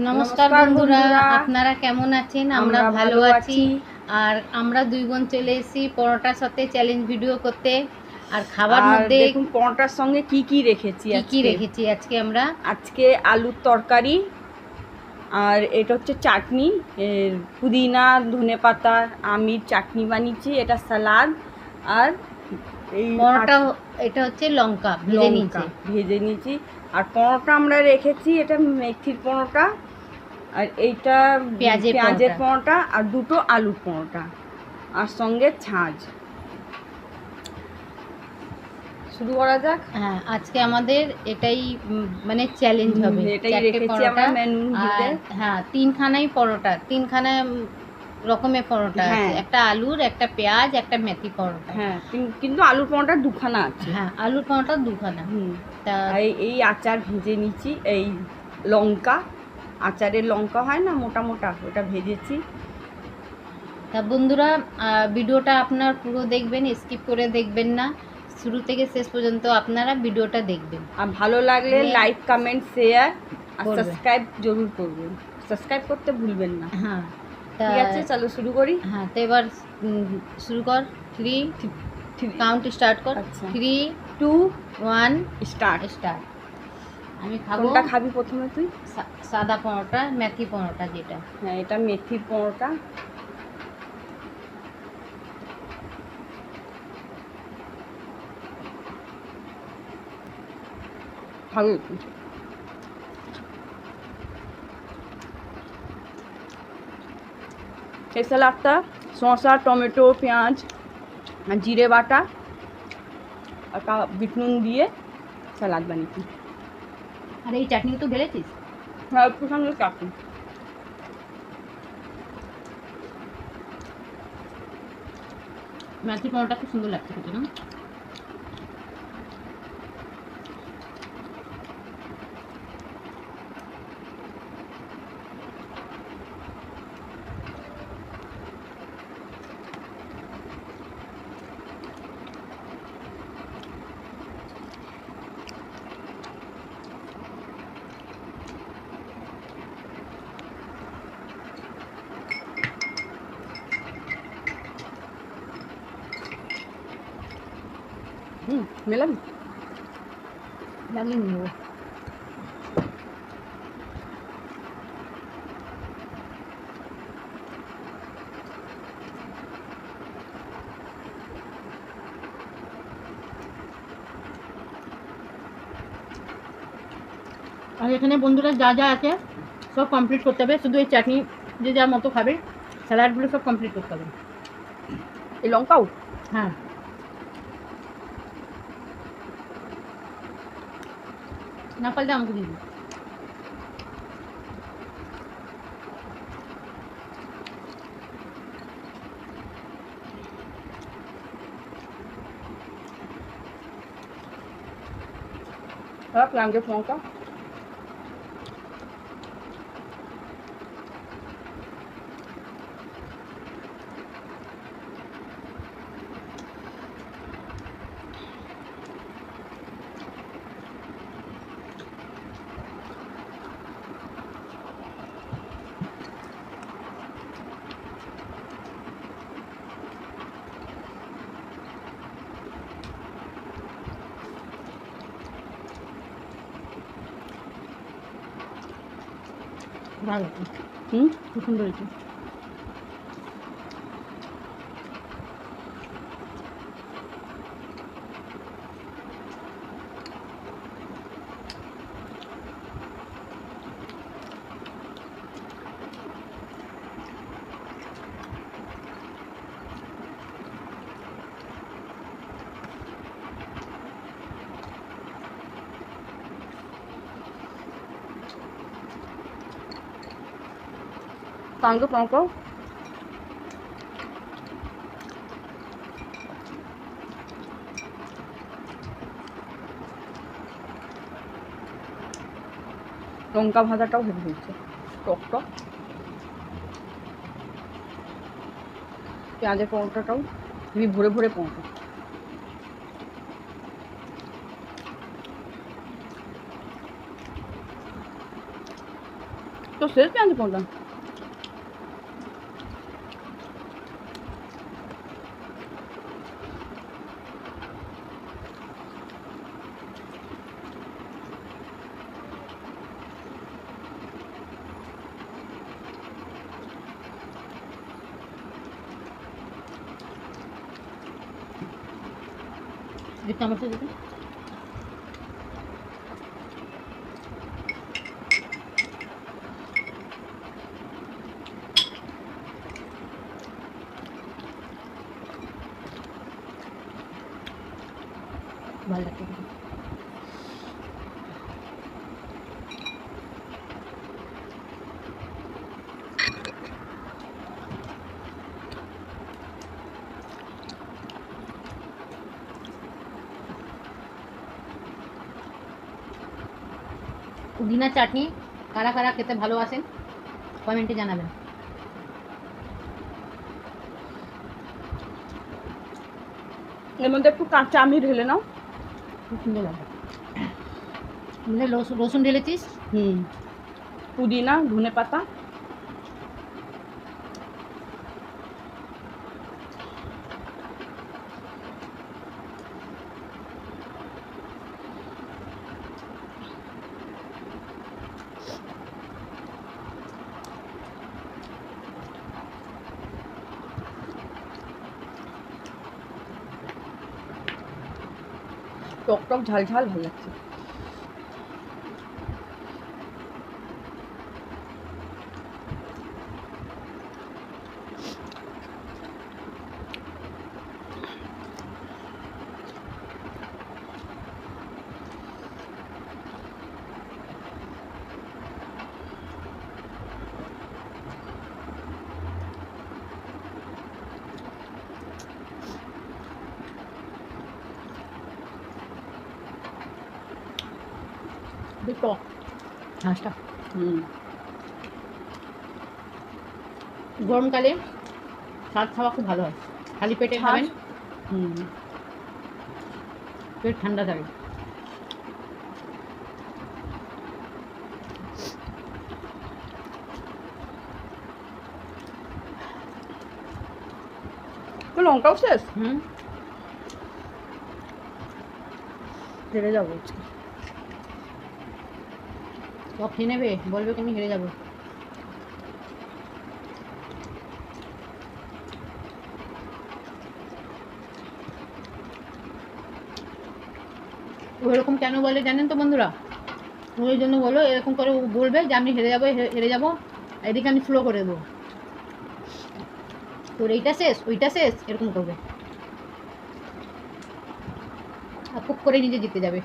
নমস্কার বন্ধুরা, আপনারা কেমন আছেন? আমরা ভালো আছি। আর আমরা দুই বোন চলে এসেছি পরোটার সাথে চ্যালেঞ্জ ভিডিও করতে। আর খাবার মধ্যে দেখুন পরোটার সঙ্গে কি রেখেছি। আজকে আমরা আলুর তরকারি, আর এটা হচ্ছে চাটনি, পুদিনা ধনেপাতা আমির চাটনি বানিয়েছি, এটা সালাদ, আর এই পরোটা এটা হচ্ছে লঙ্কা ভেজে নিয়েছি। আর পরোটা আমরা রেখেছি, এটা মেথির পরোটা, আর এইটা পেঁয়াজের পরোটা, আর দুটো আলুর পরোটা, আর সঙ্গে ছাঁচ। শুরু করা যাক। হ্যাঁ, আজকে আমাদের এটাই মানে চ্যালেঞ্জ হবে। এটাই রেখেছি আমরা মেনুর মধ্যে। হ্যাঁ, তিনখানাই পরোটা, তিনখানা রকমের পরোটা আছে, একটা আলুর, একটা পেঁয়াজ, একটা মেথি পরোটা। হ্যাঁ, কিন্তু আলুর পরোটা দুখানা আছে। হ্যাঁ, আলুর পরোটা দুখানা। তা এই আচার ভেজে নিচ্ছি, এই লঙ্কা, আচারের লঙ্কা হয় না মোটা মোটা, ওটা ভেজেছি। তা বন্ধুরা, ভিডিওটা আপনার পুরো দেখবেন, স্কিপ করে দেখবেন না, শুরু থেকে শেষ পর্যন্ত আপনারা ভিডিওটা দেখবেন। আর ভালো লাগলে লাইক, কমেন্ট, শেয়ার আর সাবস্ক্রাইব জরুর করবেন। সাবস্ক্রাইব করতে ভুলবেন না। হ্যাঁ, ঠিক আছে, চলো শুরু করি। হ্যাঁ, তো এবার শুরু কর। 3 কাউন্ট স্টার্ট কর। 3 2 1 স্টার্ট। আমি খাবো। কোনটা খাবি প্রথমে তুই? সাদা পরোটা, মেথি পরোটা যেটা। হ্যাঁ, এটা মেথির পরোটা। খাবি? এই স্যালাডটা শসা, টমেটো, পেঁয়াজ আর জিরে বাটা আর বিট নুন দিয়ে স্যালাড বানিয়েছি। আর এই চাটনি তো ঢেলেছিস? হ্যাঁ, একটু সঙ্গে চাটনি। মেথি পরোটা খুব সুন্দর লাগছে খেতে, না? মেলাবি? লাগিয়ে নেব। আর এখানে বন্ধুরা যা যা আছে সব কমপ্লিট করতে হবে, শুধু এই চাটনি যে যার মতো খাবে, স্যালাডগুলো সব কমপ্লিট করতে হবে। এই লঙ্কাও? হ্যাঁ, না পারলে আমাকে দিয়ে দিন। পেঁয়াজের লঙ্কা। ভালো, খুব সুন্দর হয়েছে। সঙ্গে লঙ্কা, লঙ্কা ভাজাটাও হেভি হয়েছে, টক টক। পেঁয়াজের পরোটাটাও হেভি ভরে ভরে পরোটা। তো তো শেষ পেঁয়াজ পরোটা। एक चम्मच से देते ভালো লাগছে পুদিনা চাটনি কারা কারা খেতে ভালোবাসেন কমেন্টে জানাবেন। এর মধ্যে একটু কাঁচা আম ঢেলে নাও, খুব সুন্দর লাগে। রসুন ঢেলেছিস? পুদিনা, ধনে পাতা। টক টক ঝাল ঝাল ভালো লাগছে। টক হাঁসটা গরমকালে শাক খাওয়া খুব ভালো হয়, খালি পেটে খাবেন পেট ঠান্ডা থাকে। লঙ্কাও শেষ। হেরে যাবো, সব খেয়ে নেবে, বলবে তুমি হেরে যাবো। ওরকম কেন বলে জানেন তো বন্ধুরা? ওই জন্য বলো, এরকম করে বলবে যে আমি হেরে যাবো হেরে যাবো, এদিকে আমি স্লো করে দেবো, তোর এইটা শেষ ওইটা শেষ, এরকম করবে আর খুব করে নিজে জিতে যাবে।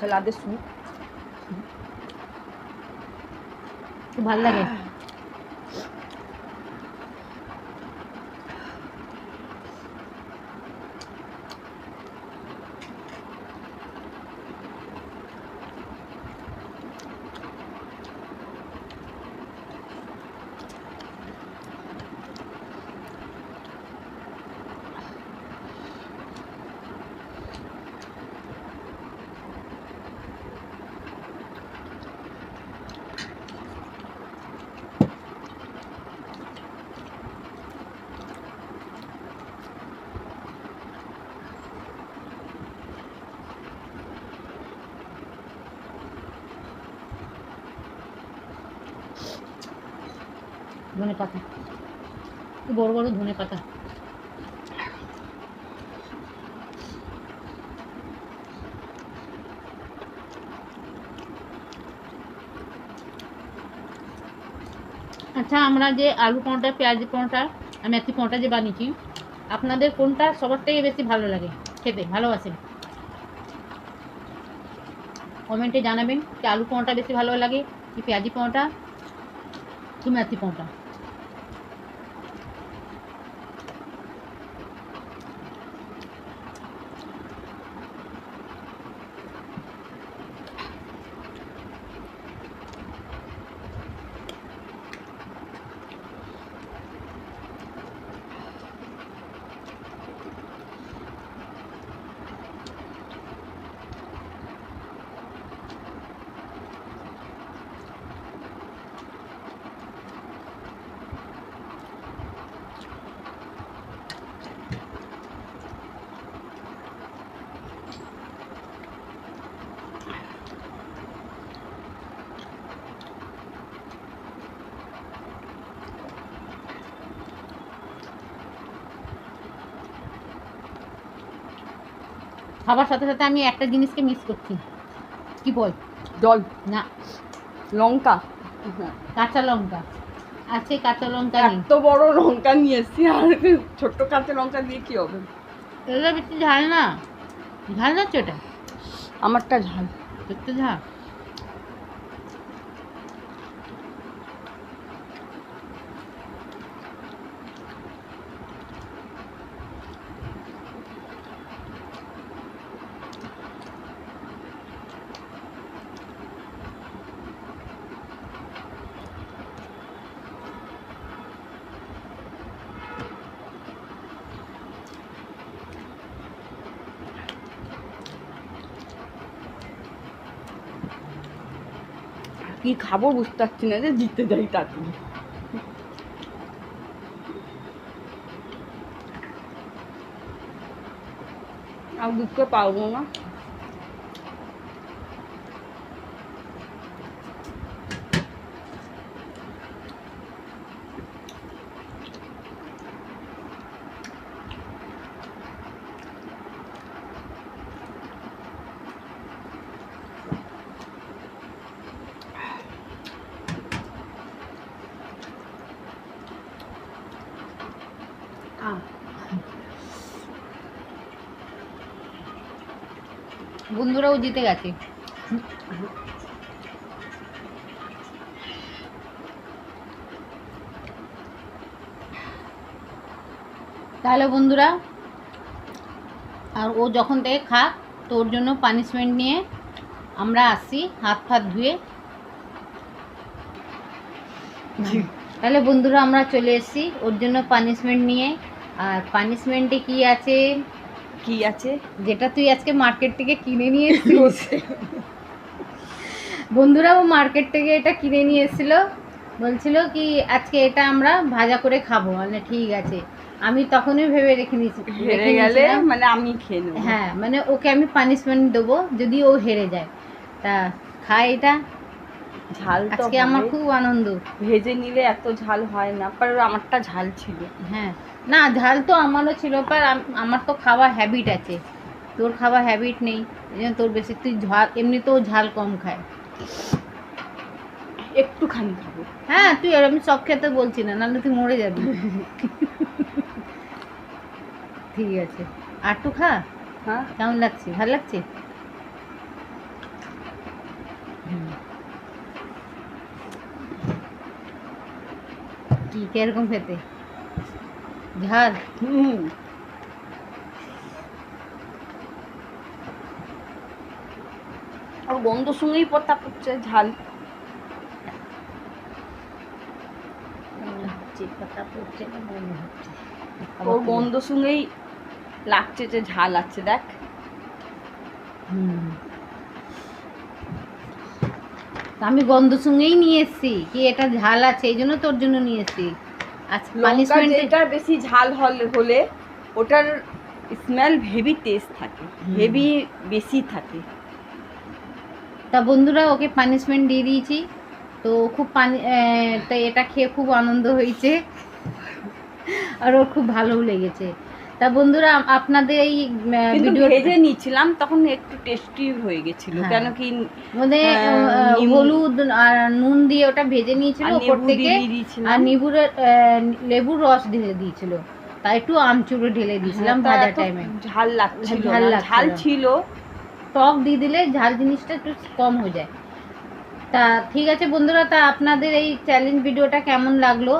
সালাদের স্যুপ খুব ভালো লাগে। ধনে পাতা, বড় বড় ধনে পাতা। আচ্ছা, আমরা যে আলু পরোটা, পেঁয়াজি পরোটা আর মেথি পরোটা যে বানিয়েছি, আপনাদের কোনটা সবার থেকে বেশি ভালো লাগে খেতে, ভালোবাসেন? কমেন্টে জানাবেন যে আলু পরোটা বেশি ভালো লাগে কি পেঁয়াজি পরোটা কি মেথি পরোটা। খাবার সাথে সাথে আমি একটা জিনিসকে মিস করছি, কি বল? জল না, লঙ্কা। কাঁচা লঙ্কা আছে, কাঁচা লঙ্কা নেই। এত বড় লঙ্কা নিয়ে এসছি আর ছোট্ট কাঁচা লঙ্কা দিয়ে কি হবে? এটা বেশি ঝাল না, ঝাল যাচ্ছে ওটা, আমারটা ঝাল। একটু ঝাল। কি খাবো বুঝতে পারছি না, যে জিতে যাই তাড়াতাড়ি। আর বুঝতে পারবো না। বন্ধুরাও জিতে গেছে। তাহলে বন্ধুরা, আর ও যখন থেকে খাক তো ওর জন্য পানিশমেন্ট নিয়ে আমরা আসি হাত ফাত ধুয়ে। তাহলে বন্ধুরা আমরা চলে এসেছি ওর জন্য পানিশমেন্ট নিয়ে। আর পানিশমেন্টে কি আছে, কি আছে? যেটা তুই আজকে মার্কেট থেকে কিনে নিয়ে এসেছিস। বন্ধুরা, ও মার্কেট থেকে এটা কিনে নিয়ে এসেছিল, বলছিল কি আজকে এটা আমরা ভাজা করে খাবো। মানে ঠিক আছে, আমি তখনই ভেবে রেখে নিয়েছি, হেরে গেলে মানে আমি খেয়ে নেবো। হ্যাঁ, মানে ওকে আমি পানিশমেন্ট দেবো যদি ও হেরে যায়। তা খাই এটা, ঝাল তো আজকে আমার খুব আনন্দ। ভেজে নিলে এত ঝাল হয় না, पर আমারটা ঝাল ছিল। হ্যাঁ, না ঝাল তো আমারও ছিল, पर আমার তো খাওয়ার হ্যাবিট আছে, তোর খাওয়ার হ্যাবিট নেই, এই জন্য তোর বেশি। তুই ঝাল এমনিতেও ঝাল কম খায়। একটুখানি খাবো। হ্যাঁ, তুই আর আমি সব খেতে বলছি না, নাহলে তুই মরে যাবি। ঠিক আছে, আর একটু খা। হ্যাঁ, কেমন লাগছে? ভালো লাগছে? কি কিরকম খেতে? ঝাল? আর গন্ধ শুনেই পড়তা পড়ছে ঝাল। ওর গন্ধ শুনেই লাগছে যে ঝাল আছে, দেখ। আমি গন্ধ শুনেই নিয়ে এসেছি কি এটা ঝাল আছে, এই জন্য তোর জন্য নিয়ে এসেছি। আচ্ছা, পানিশমেন্ট যেটা বেশি ঝাল হলে ওটার স্মেল হেভি টেস্ট থাকে, হেভি বেশি থাকে। তা বন্ধুরা, ওকে পানিশমেন্ট দিয়ে দিয়েছি, তো খুব তো এটা খেয়ে খুব আনন্দ হয়েছে আর ওর খুব ভালোও লেগেছে। তা বন্ধুরা, আপনাদের এই ভিডিও ভেজে নিয়েছিলাম তখন একটু টেস্টি হয়ে গেছিল, কেন কি মানে হলুদ আর নুন দিয়ে ওটা ভেজে নিয়েছিল উপর থেকে, আর লেবুর রস ঢেলে দিয়েছিল, তাই একটু আমচুর ঢেলে দিয়েছিলাম ভাজা টাইমে। ঝাল লাগছিল, ঝাল ছিল টক দিয়ে দিলে ঝাল জিনিসটা একটু কম হয়ে যায়। তা ঠিক আছে বন্ধুরা, তা আপনাদের এই চ্যালেঞ্জ ভিডিওটা কেমন লাগলো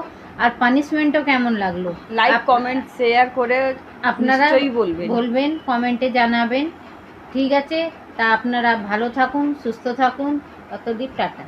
আর পানিশমেন্টও কেমন লাগলো লাইক কমেন্ট শেয়ার করে আপনারা নিশ্চয়ই বলবেন, কমেন্টে জানাবেন। ঠিক আছে, তা আপনারা ভালো থাকুন, সুস্থ থাকুন, ততদিন টাটা।